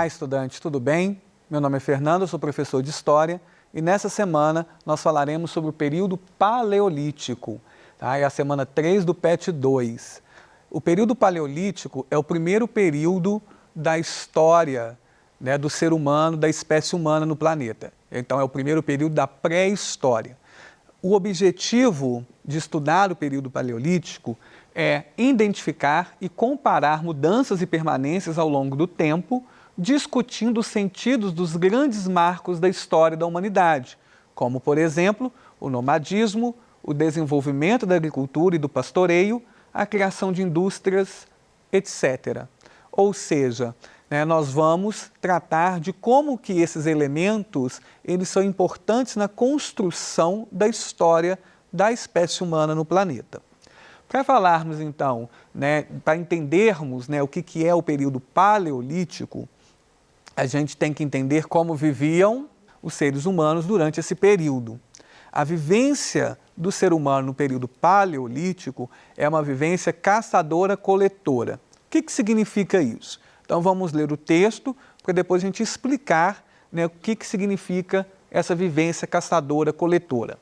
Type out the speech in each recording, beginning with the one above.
Olá, estudantes, tudo bem? Meu nome é Fernando, eu sou professor de História e nessa semana nós falaremos sobre o período Paleolítico. Tá? É a semana 3 do PET 2. O período Paleolítico é o primeiro período da história, né, do ser humano, da espécie humana no planeta. Então é o primeiro período da pré-história. O objetivo de estudar o período Paleolítico é identificar e comparar mudanças e permanências ao longo do tempo, discutindo os sentidos dos grandes marcos da história da humanidade, como, por exemplo, o nomadismo, o desenvolvimento da agricultura e do pastoreio, a criação de indústrias, etc. Ou seja, nós vamos tratar de como que esses elementos eles são importantes na construção da história da espécie humana no planeta. Para falarmos então, para entendermos o que é o período Paleolítico, a gente tem que entender como viviam os seres humanos durante esse período. A vivência do ser humano no período Paleolítico é uma vivência caçadora-coletora. O que significa isso? Então vamos ler o texto para depois a gente explicar o que significa essa vivência caçadora-coletora.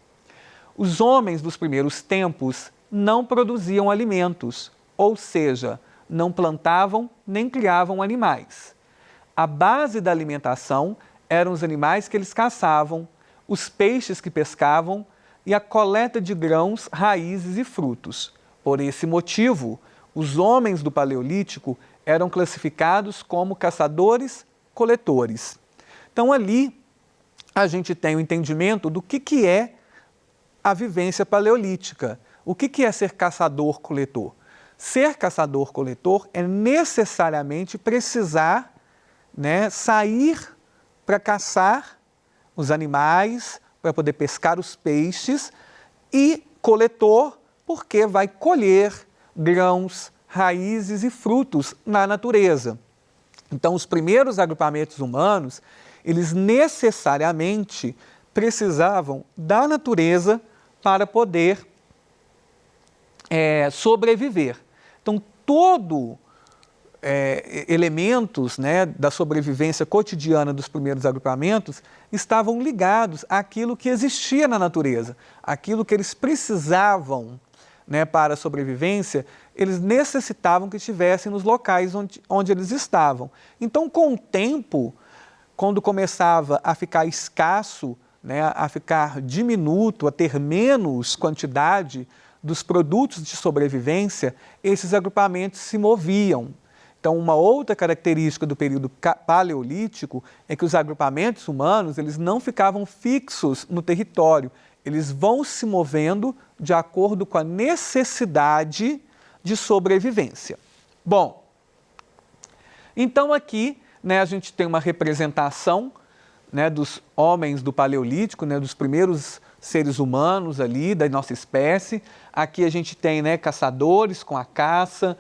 Os homens dos primeiros tempos não produziam alimentos, ou seja, não plantavam nem criavam animais. A base da alimentação eram os animais que eles caçavam, os peixes que pescavam e a coleta de grãos, raízes e frutos. Por esse motivo, os homens do Paleolítico eram classificados como caçadores-coletores. Então ali a gente tem o entendimento do que é a vivência paleolítica. O que é ser caçador-coletor? Ser caçador-coletor é necessariamente precisar sair para caçar os animais, para poder pescar os peixes, e coletor porque vai colher grãos, raízes e frutos na natureza. Então, os primeiros agrupamentos humanos, eles necessariamente precisavam da natureza para poder sobreviver. Então, elementos da sobrevivência cotidiana dos primeiros agrupamentos estavam ligados àquilo que existia na natureza, aquilo que eles precisavam para a sobrevivência, eles necessitavam que estivessem nos locais onde eles estavam. Então, com o tempo, quando começava a ficar escasso, a ficar diminuto, a ter menos quantidade dos produtos de sobrevivência, esses agrupamentos se moviam. Então, uma outra característica do período Paleolítico é que os agrupamentos humanos eles não ficavam fixos no território, eles vão se movendo de acordo com a necessidade de sobrevivência. Bom, então aqui a gente tem uma representação dos homens do Paleolítico, dos primeiros seres humanos ali, da nossa espécie. Aqui a gente tem caçadores com a caça,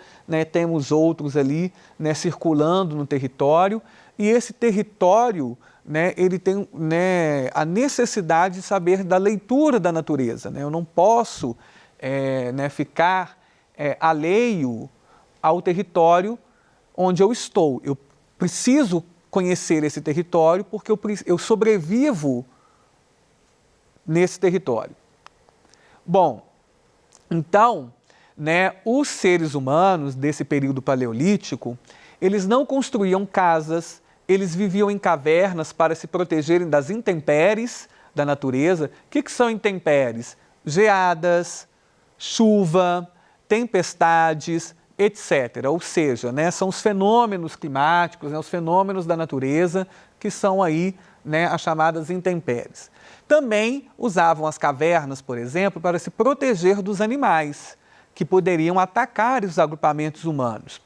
temos outros ali circulando no território, e esse território ele tem a necessidade de saber da leitura da natureza. Eu não posso ficar alheio ao território onde eu estou. Eu preciso conhecer esse território porque eu sobrevivo nesse território. Bom, então, os seres humanos desse período paleolítico, eles não construíam casas, eles viviam em cavernas para se protegerem das intempéries da natureza. O que são intempéries? Geadas, chuva, tempestades, etc. Ou seja, são os fenômenos climáticos, os fenômenos da natureza que são aí as chamadas intempéries. Também usavam as cavernas, por exemplo, para se proteger dos animais que poderiam atacar os agrupamentos humanos.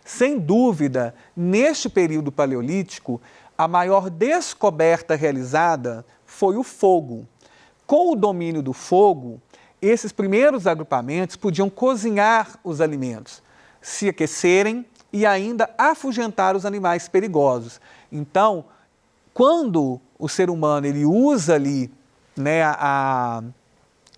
Sem dúvida, neste período paleolítico, a maior descoberta realizada foi o fogo. Com o domínio do fogo, esses primeiros agrupamentos podiam cozinhar os alimentos, se aquecerem e ainda afugentar os animais perigosos. Então, quando o ser humano ele usa ali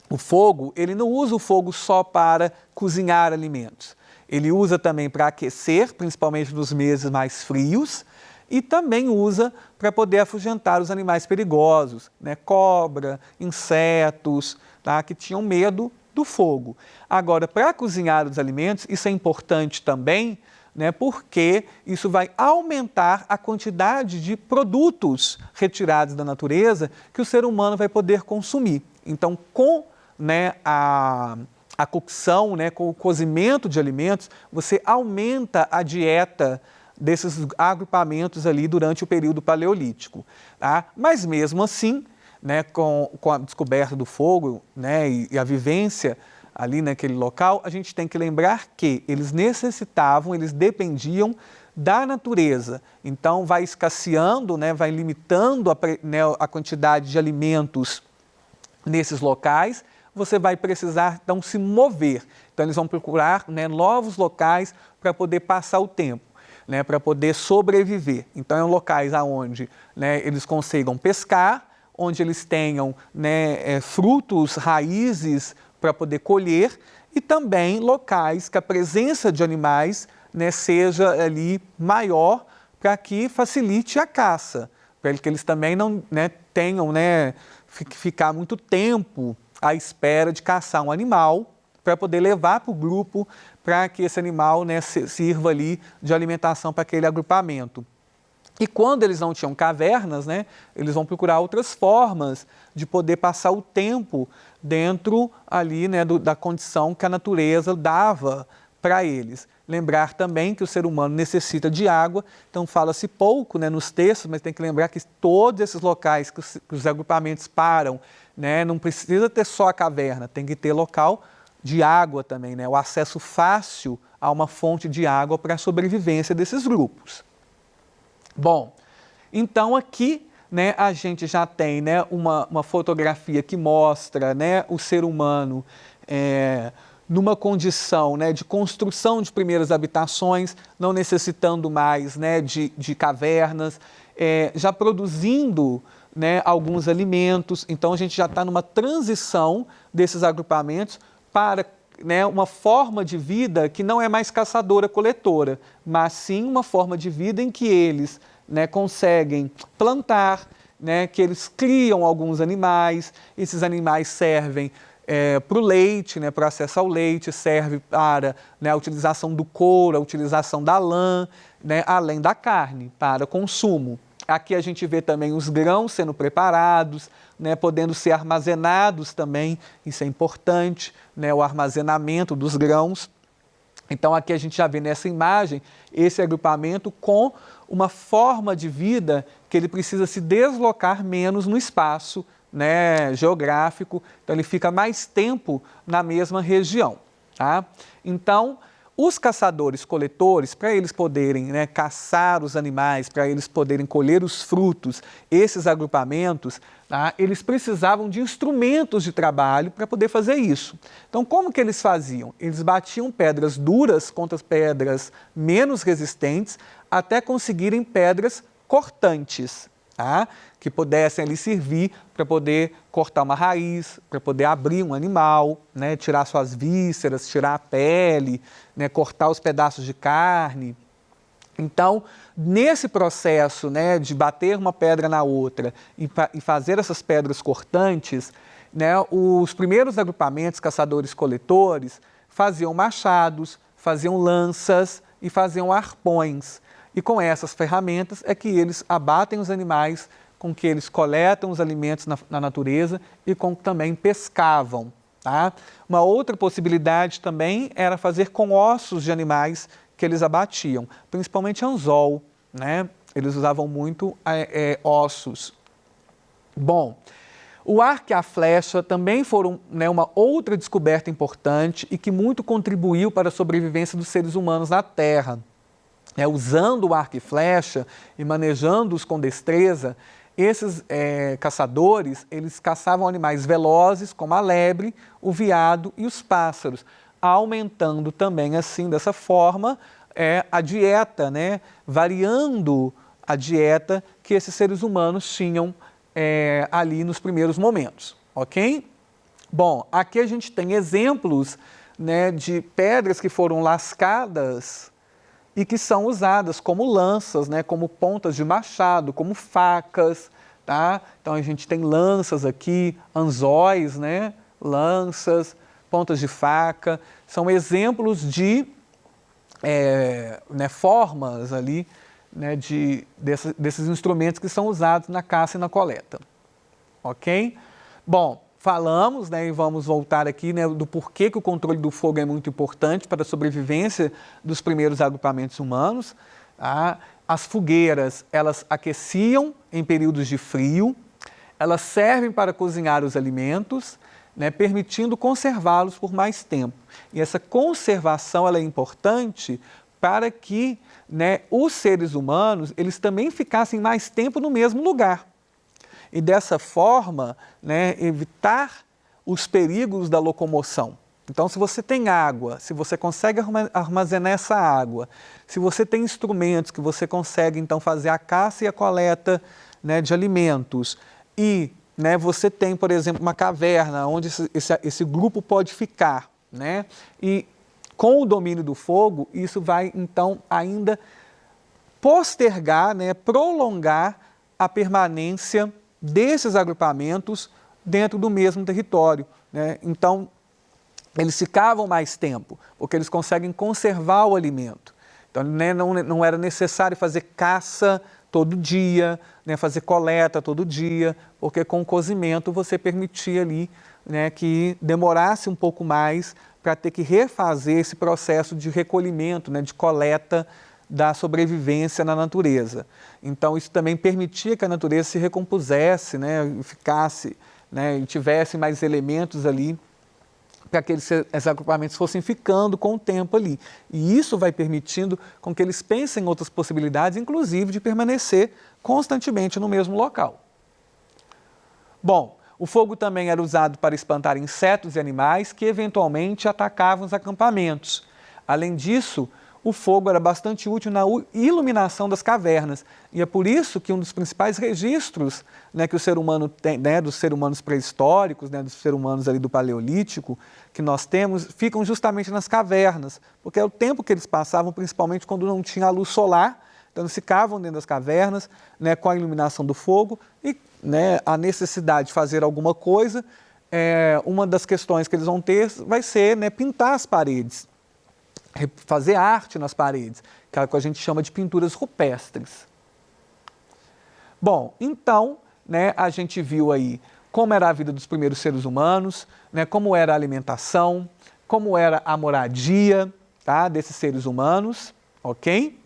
o fogo, ele não usa o fogo só para cozinhar alimentos. Ele usa também para aquecer, principalmente nos meses mais frios, e também usa para poder afugentar os animais perigosos, né? Cobra, insetos, tá? Que tinham medo do fogo. Agora, para cozinhar os alimentos, isso é importante também, né? Porque isso vai aumentar a quantidade de produtos retirados da natureza que o ser humano vai poder consumir. Então, com, né, a cocção, né, com o cozimento de alimentos, você aumenta a dieta desses agrupamentos ali durante o período paleolítico. Tá? Mas mesmo assim, né, com a descoberta do fogo, né, e a vivência ali naquele local, a gente tem que lembrar que eles necessitavam, eles dependiam da natureza. Então vai escasseando, né, vai limitando a quantidade de alimentos nesses locais, você vai precisar, então, se mover. Então, eles vão procurar, né, novos locais para poder passar o tempo, né, para poder sobreviver. Então, são locais onde, né, eles consigam pescar, onde eles tenham, né, frutos, raízes para poder colher, e também locais que a presença de animais, né, seja ali maior para que facilite a caça, para que eles também não, né, tenham, né, ficar muito tempo à espera de caçar um animal para poder levar para o grupo para que esse animal, né, sirva ali de alimentação para aquele agrupamento. E quando eles não tinham cavernas, né, eles vão procurar outras formas de poder passar o tempo dentro ali, né, da condição que a natureza dava para eles. Lembrar também que o ser humano necessita de água, então fala-se pouco, né, nos textos, mas tem que lembrar que todos esses locais que os agrupamentos param, né, não precisa ter só a caverna, tem que ter local de água também, né, o acesso fácil a uma fonte de água para a sobrevivência desses grupos. Bom, então aqui, né, a gente já tem, né, uma fotografia que mostra, né, o ser humano numa condição, né, de construção de primeiras habitações, não necessitando mais, né, de cavernas, já produzindo, né, alguns alimentos. Então a gente já está numa transição desses agrupamentos para, né, uma forma de vida que não é mais caçadora-coletora, mas sim uma forma de vida em que eles, né, conseguem plantar, né, que eles criam alguns animais, esses animais servem para o leite, né, para o acesso ao leite, serve para, né, a utilização do couro, a utilização da lã, né, além da carne, para consumo. Aqui a gente vê também os grãos sendo preparados, né, podendo ser armazenados também, isso é importante, né, o armazenamento dos grãos. Então aqui a gente já vê nessa imagem esse agrupamento com uma forma de vida que ele precisa se deslocar menos no espaço, né, geográfico, então ele fica mais tempo na mesma região. Tá? Então, os caçadores-coletores, para eles poderem, né, caçar os animais, para eles poderem colher os frutos, esses agrupamentos, tá, eles precisavam de instrumentos de trabalho para poder fazer isso. Então, como que eles faziam? Eles batiam pedras duras contra pedras menos resistentes, até conseguirem pedras cortantes, tá, que pudessem ali servir para poder cortar uma raiz, para poder abrir um animal, né, tirar suas vísceras, tirar a pele, né, cortar os pedaços de carne. Então, nesse processo, né, de bater uma pedra na outra e fazer essas pedras cortantes, né, os primeiros agrupamentos caçadores-coletores faziam machados, faziam lanças e faziam arpões. E com essas ferramentas é que eles abatem os animais, com que eles coletam os alimentos na natureza e com que também pescavam. Tá? Uma outra possibilidade também era fazer com ossos de animais que eles abatiam, principalmente anzol, né? Eles usavam muito ossos. Bom, o arco e a flecha também foram, né, uma outra descoberta importante e que muito contribuiu para a sobrevivência dos seres humanos na Terra. Usando o arco e flecha e manejando-os com destreza, esses caçadores, eles caçavam animais velozes, como a lebre, o veado e os pássaros, aumentando também, assim, dessa forma, a dieta, né? Variando a dieta que esses seres humanos tinham ali nos primeiros momentos, ok? Bom, aqui a gente tem exemplos, né, de pedras que foram lascadas e que são usadas como lanças, né, como pontas de machado, como facas, tá? Então a gente tem lanças aqui, anzóis, né, lanças, pontas de faca, são exemplos de né, formas ali, né, desses instrumentos que são usados na caça e na coleta, ok? Bom, falamos, né, e vamos voltar aqui, né, do porquê que o controle do fogo é muito importante para a sobrevivência dos primeiros agrupamentos humanos. Tá? As fogueiras, elas aqueciam em períodos de frio, elas servem para cozinhar os alimentos, né, permitindo conservá-los por mais tempo. E essa conservação ela é importante para que, né, os seres humanos eles também ficassem mais tempo no mesmo lugar. E dessa forma, né, evitar os perigos da locomoção. Então, se você tem água, se você consegue armazenar essa água, se você tem instrumentos que você consegue, então, fazer a caça e a coleta, né, de alimentos, e, né, você tem, por exemplo, uma caverna onde esse grupo pode ficar, né, e com o domínio do fogo, isso vai, então, ainda postergar, né, prolongar a permanência desses agrupamentos dentro do mesmo território, né? Então, eles ficavam mais tempo, porque eles conseguem conservar o alimento. Então, né, não era necessário fazer caça todo dia, né, fazer coleta todo dia, porque com o cozimento você permitia ali, né, que demorasse um pouco mais para ter que refazer esse processo de recolhimento, né, de coleta da sobrevivência na natureza. Então, isso também permitia que a natureza se recompusesse, né, ficasse, né, e tivesse mais elementos ali para que esses agrupamentos fossem ficando com o tempo ali. E isso vai permitindo com que eles pensem em outras possibilidades, inclusive de permanecer constantemente no mesmo local. Bom, o fogo também era usado para espantar insetos e animais que eventualmente atacavam os acampamentos. Além disso, o fogo era bastante útil na iluminação das cavernas. E é por isso que um dos principais registros, né, que o ser humano tem, né, dos seres humanos pré-históricos, né, dos seres humanos ali do Paleolítico, que nós temos, ficam justamente nas cavernas, porque é o tempo que eles passavam, principalmente quando não tinha a luz solar. Então eles ficavam dentro das cavernas, né, com a iluminação do fogo e, né, a necessidade de fazer alguma coisa. Uma das questões que eles vão ter vai ser, né, pintar as paredes, fazer arte nas paredes, que é o que a gente chama de pinturas rupestres. Bom, então, né, a gente viu aí como era a vida dos primeiros seres humanos, né, como era a alimentação, como era a moradia, tá, desses seres humanos, ok?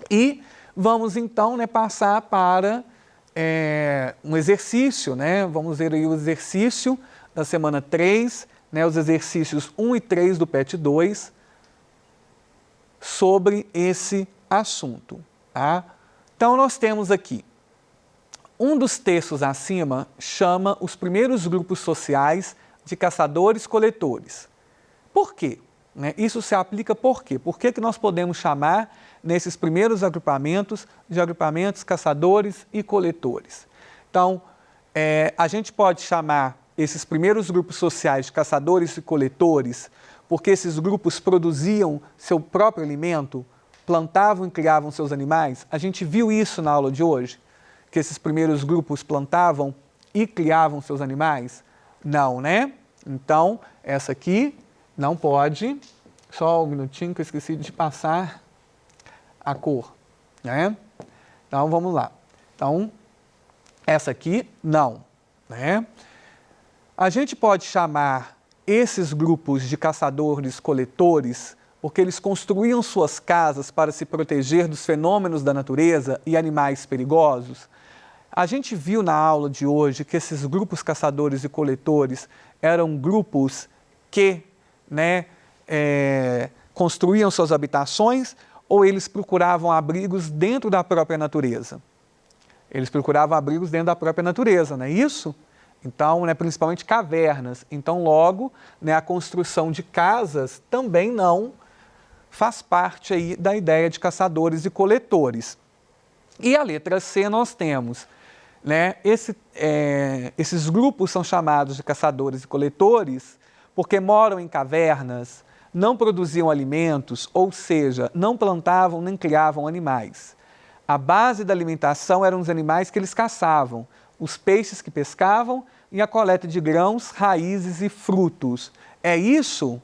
E vamos então, né, passar para um exercício, né? Vamos ver aí o exercício da semana 3, né, os exercícios 1 e 3 do PET 2, sobre esse assunto. Tá? Então, nós temos aqui, um dos textos acima chama os primeiros grupos sociais de caçadores-coletores. Por quê? Né? Isso se aplica por quê? Por que nós podemos chamar, nesses primeiros agrupamentos, de agrupamentos caçadores e coletores? Então, a gente pode chamar esses primeiros grupos sociais de caçadores e coletores porque esses grupos produziam seu próprio alimento, plantavam e criavam seus animais. A gente viu isso na aula de hoje, que esses primeiros grupos plantavam e criavam seus animais? Não, né? Então, essa aqui não pode. Só um minutinho que eu esqueci de passar a cor, né? Então, vamos lá. Então, essa aqui, não, né? A gente pode chamar esses grupos de caçadores-coletores porque eles construíam suas casas para se proteger dos fenômenos da natureza e animais perigosos. A gente viu na aula de hoje que esses grupos caçadores e coletores eram grupos que, né, construíam suas habitações ou eles procuravam abrigos dentro da própria natureza? Eles procuravam abrigos dentro da própria natureza, não é isso? Então, né, principalmente cavernas. Então, logo, né, a construção de casas também não faz parte aí da ideia de caçadores e coletores. E a letra C nós temos, né, esses grupos são chamados de caçadores e coletores porque moram em cavernas, não produziam alimentos, ou seja, não plantavam nem criavam animais. A base da alimentação eram os animais que eles caçavam, os peixes que pescavam e a coleta de grãos, raízes e frutos. É isso?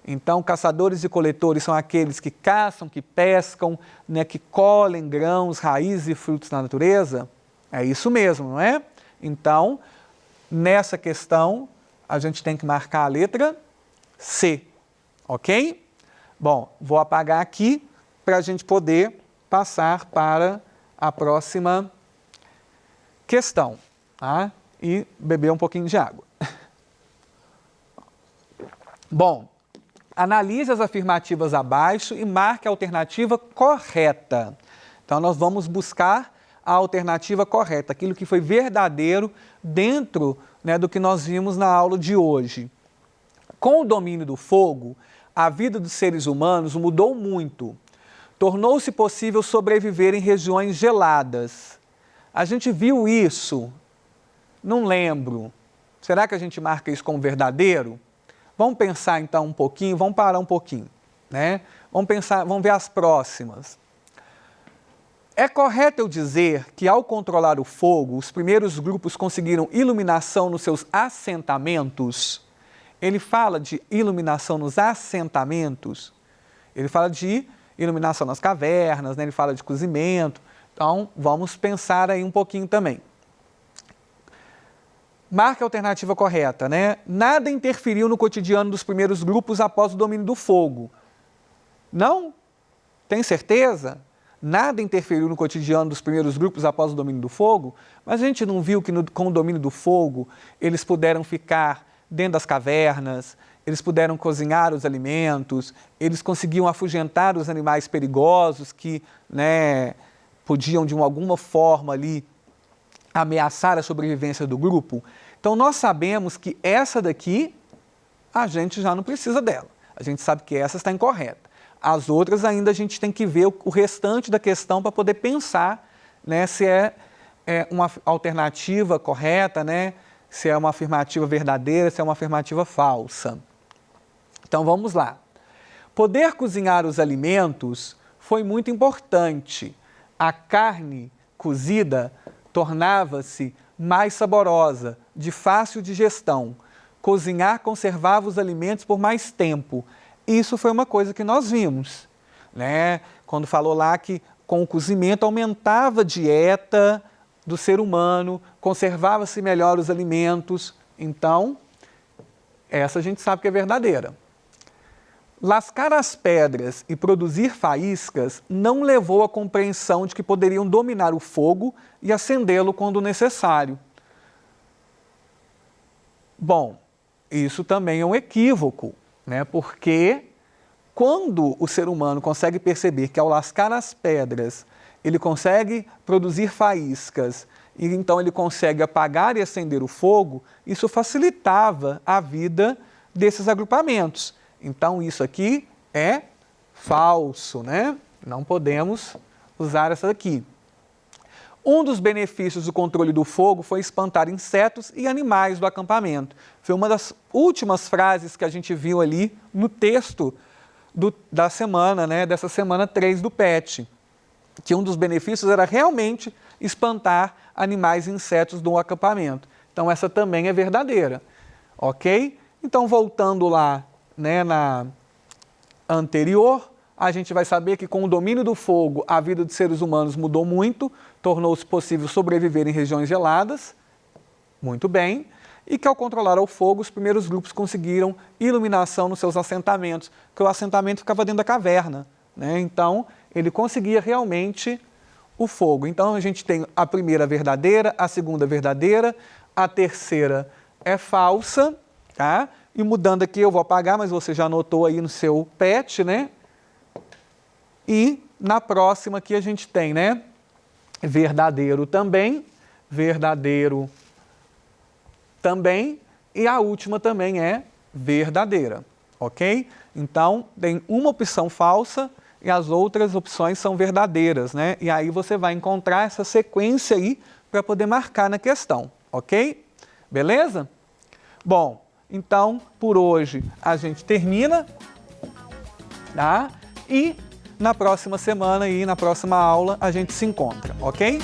Então, caçadores e coletores são aqueles que caçam, que pescam, né, que colhem grãos, raízes e frutos na natureza? É isso mesmo, não é? Então, nessa questão, a gente tem que marcar a letra C, ok? Bom, vou apagar aqui para a gente poder passar para a próxima questão, tá? E beber um pouquinho de água. Bom, analise as afirmativas abaixo e marque a alternativa correta. Então, nós vamos buscar a alternativa correta, aquilo que foi verdadeiro dentro, né, do que nós vimos na aula de hoje. Com o domínio do fogo, a vida dos seres humanos mudou muito. Tornou-se possível sobreviver em regiões geladas. A gente viu isso? Não lembro. Será que a gente marca isso como verdadeiro? Vamos pensar então um pouquinho, vamos parar um pouquinho, né? Vamos pensar, vamos ver as próximas. É correto eu dizer que ao controlar o fogo, os primeiros grupos conseguiram iluminação nos seus assentamentos? Ele fala de iluminação nos assentamentos, ele fala de iluminação nas cavernas, né? Ele fala de cozimento. Então, vamos pensar aí um pouquinho também. Marca a alternativa correta, né? Nada interferiu no cotidiano dos primeiros grupos após o domínio do fogo. Não? Tem certeza? Nada interferiu no cotidiano dos primeiros grupos após o domínio do fogo? Mas a gente não viu que com o domínio do fogo eles puderam ficar dentro das cavernas, eles puderam cozinhar os alimentos, eles conseguiam afugentar os animais perigosos que, né, podiam de alguma forma ali ameaçar a sobrevivência do grupo. Então nós sabemos que essa daqui a gente já não precisa dela. A gente sabe que essa está incorreta. As outras ainda a gente tem que ver o restante da questão para poder pensar, né, se é uma alternativa correta, né, se é uma afirmativa verdadeira, se é uma afirmativa falsa. Então vamos lá. Poder cozinhar os alimentos foi muito importante. A carne cozida tornava-se mais saborosa, de fácil digestão. Cozinhar conservava os alimentos por mais tempo. Isso foi uma coisa que nós vimos, né? Quando falou lá que com o cozimento aumentava a dieta do ser humano, conservava-se melhor os alimentos. Então, essa a gente sabe que é verdadeira. Lascar as pedras e produzir faíscas não levou à compreensão de que poderiam dominar o fogo e acendê-lo quando necessário. Bom, isso também é um equívoco, né? Porque quando o ser humano consegue perceber que ao lascar as pedras, ele consegue produzir faíscas e então ele consegue apagar e acender o fogo, isso facilitava a vida desses agrupamentos. Então, isso aqui é falso, né? Não podemos usar essa daqui. Um dos benefícios do controle do fogo foi espantar insetos e animais do acampamento. Foi uma das últimas frases que a gente viu ali no texto da semana, né? Dessa semana 3 do PET. Que um dos benefícios era realmente espantar animais e insetos do acampamento. Então, essa também é verdadeira, ok? Então, voltando lá, né, na anterior, a gente vai saber que com o domínio do fogo, a vida dos seres humanos mudou muito, tornou-se possível sobreviver em regiões geladas, muito bem, e que ao controlar o fogo, os primeiros grupos conseguiram iluminação nos seus assentamentos, porque o assentamento ficava dentro da caverna, né? Então, ele conseguia realmente o fogo. Então, a gente tem a primeira verdadeira, a segunda verdadeira, a terceira é falsa, tá? E mudando aqui, eu vou apagar, mas você já anotou aí no seu PET, né? E na próxima aqui a gente tem, né? Verdadeiro também, e a última também é verdadeira, ok? Então, tem uma opção falsa e as outras opções são verdadeiras, né? E aí você vai encontrar essa sequência aí para poder marcar na questão, ok? Beleza? Bom, então, por hoje a gente termina, tá? E na próxima semana e na próxima aula a gente se encontra, ok?